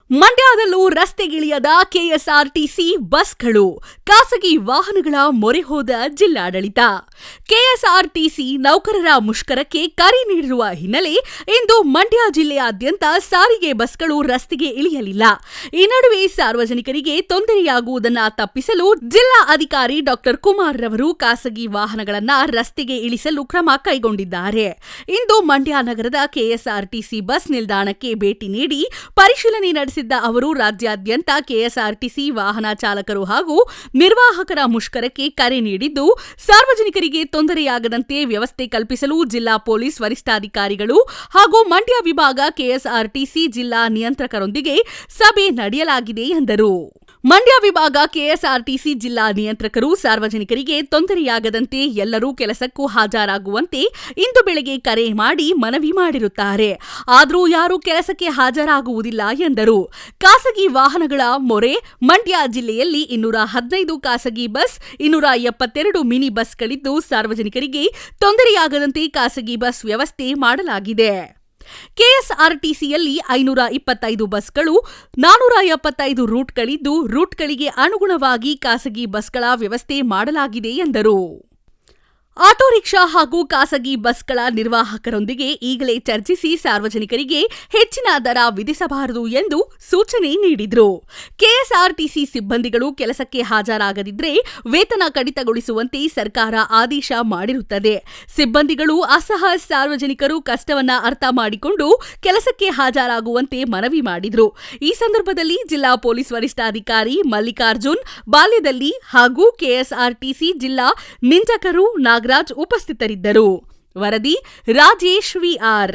ಮಂಡ್ಯದಲ್ಲೂ ರಸ್ತೆಗಿಳಿಯದ KSRTC ಬಸ್ಗಳು, ಖಾಸಗಿ ವಾಹನಗಳ ಮೊರೆ ಹೋದ ಜಿಲ್ಲಾಡಳಿತ. ಕೆಎಸ್ಆರ್ಟಿಸಿ ನೌಕರರ ಮುಷ್ಕರಕ್ಕೆ ಕರೆ ನೀಡಿರುವ ಹಿನ್ನೆಲೆ ಇಂದು ಮಂಡ್ಯ ಜಿಲ್ಲೆಯಾದ್ಯಂತ ಸಾರಿಗೆ ಬಸ್ಗಳು ರಸ್ತೆಗೆ ಇಳಿಯಲಿಲ್ಲ. ಈ ನಡುವೆ ಸಾರ್ವಜನಿಕರಿಗೆ ತೊಂದರೆಯಾಗುವುದನ್ನು ತಪ್ಪಿಸಲು ಜಿಲ್ಲಾ ಅಧಿಕಾರಿ ಡಾ ಕುಮಾರ್ ರವರು ಖಾಸಗಿ ವಾಹನಗಳನ್ನು ರಸ್ತೆಗೆ ಇಳಿಸಲು ಕ್ರಮ ಕೈಗೊಂಡಿದ್ದಾರೆ. ಇಂದು ಮಂಡ್ಯ ನಗರದ ಕೆಎಸ್ಆರ್ಟಿಸಿ ಬಸ್ ನಿಲ್ದಾಣಕ್ಕೆ ಭೇಟಿ ನೀಡಿ ಪರಿಶೀಲನೆ ನಡೆಸಿದ ಅವರು ರಾಜ್ಯಾದ್ಯಂತ ಕೆಎಸ್ಆರ್ಟಿಸಿ ವಾಹನ ಚಾಲಕರು ಹಾಗೂ ನಿರ್ವಾಹಕರ ಮುಷ್ಕರಕ್ಕೆ ಕರೆ ನೀಡಿದ್ದು, ಸಾರ್ವಜನಿಕರಿಗೆ ತೊಂದರೆಯಾಗದಂತೆ ವ್ಯವಸ್ಥೆ ಕಲ್ಪಿಸಲು ಜಿಲ್ಲಾ ಪೊಲೀಸ್ ವರಿಷ್ಠಾಧಿಕಾರಿಗಳು ಹಾಗೂ ಮಂಡ್ಯ ವಿಭಾಗ ಕೆಎಸ್ಆರ್ಟಿಸಿ ಜಿಲ್ಲಾ ನಿಯಂತ್ರಕರೊಂದಿಗೆ ಸಭೆ ನಡೆಯಲಾಗಿದೆ ಎಂದರು. ಮಂಡ್ಯ ವಿಭಾಗ ಕೆಎಸ್ಆರ್ಟಿಸಿ ಜಿಲ್ಲಾ ನಿಯಂತ್ರಕರು ಸಾರ್ವಜನಿಕರಿಗೆ ತೊಂದರೆಯಾಗದಂತೆ ಎಲ್ಲರೂ ಕೆಲಸಕ್ಕೂ ಹಾಜರಾಗುವಂತೆ ಇಂದು ಬೆಳಗ್ಗೆ ಕರೆ ಮಾಡಿ ಮನವಿ ಮಾಡಿರುತ್ತಾರೆ. ಆದರೂ ಯಾರೂ ಕೆಲಸಕ್ಕೆ ಹಾಜರಾಗುವುದಿಲ್ಲ ಎಂದರು. ಖಾಸಗಿ ವಾಹನಗಳ ಮೊರೆ: ಮಂಡ್ಯ ಜಿಲ್ಲೆಯಲ್ಲಿ 215 ಖಾಸಗಿ ಬಸ್, 272 ಮಿನಿ ಬಸ್ಗಳಿದ್ದು, ಸಾರ್ವಜನಿಕರಿಗೆ ತೊಂದರೆಯಾಗದಂತೆ ಖಾಸಗಿ ಬಸ್ ವ್ಯವಸ್ಥೆ ಮಾಡಲಾಗಿದೆ. ಕೆಎಸ್ಆರ್ಟಿಸಿಯಲ್ಲಿ 525 ಬಸ್ಗಳು, 475 ರೂಟ್ಗಳಿದ್ದು, ರೂಟ್ಗಳಿಗೆ ಅನುಗುಣವಾಗಿ ಖಾಸಗಿ ಬಸ್ಗಳ ವ್ಯವಸ್ಥೆ ಮಾಡಲಾಗಿದೆ ಎಂದರು. ಆಟೋ ರಿಕ್ಷಾ ಹಾಗೂ ಖಾಸಗಿ ಬಸ್ಗಳ ನಿರ್ವಾಹಕರೊಂದಿಗೆ ಈಗಲೇ ಚರ್ಚಿಸಿ ಸಾರ್ವಜನಿಕರಿಗೆ ಹೆಚ್ಚಿನ ದರ ವಿಧಿಸಬಾರದು ಎಂದು ಸೂಚನೆ ನೀಡಿದರು. ಕೆಎಸ್ಆರ್ಟಿಸಿ ಸಿಬ್ಬಂದಿಗಳು ಕೆಲಸಕ್ಕೆ ಹಾಜರಾಗದಿದ್ದರೆ ವೇತನ ಕಡಿತಗೊಳಿಸುವಂತೆ ಸರ್ಕಾರ ಆದೇಶ ಮಾಡಿರುತ್ತದೆ. ಸಿಬ್ಬಂದಿಗಳು ಅಸಹ ಸಾರ್ವಜನಿಕರು ಕಷ್ಟವನ್ನ ಅರ್ಥ ಮಾಡಿಕೊಂಡು ಕೆಲಸಕ್ಕೆ ಹಾಜರಾಗುವಂತೆ ಮನವಿ ಮಾಡಿದರು. ಈ ಸಂದರ್ಭದಲ್ಲಿ ಜಿಲ್ಲಾ ಪೊಲೀಸ್ ವರಿಷ್ಠಾಧಿಕಾರಿ ಮಲ್ಲಿಕಾರ್ಜುನ್ ಬಾಲ್ಯದಲ್ಲಿ ಹಾಗೂ ಕೆಎಸ್ಆರ್ಟಿಸಿ ಜಿಲ್ಲಾ ನಿಂಜಕರು ನಾಗರಾಜ್ ಉಪಸ್ಥಿತರಿದ್ದರು. ವರದಿ ರಾಜೇಶ್ ವಿಆರ್.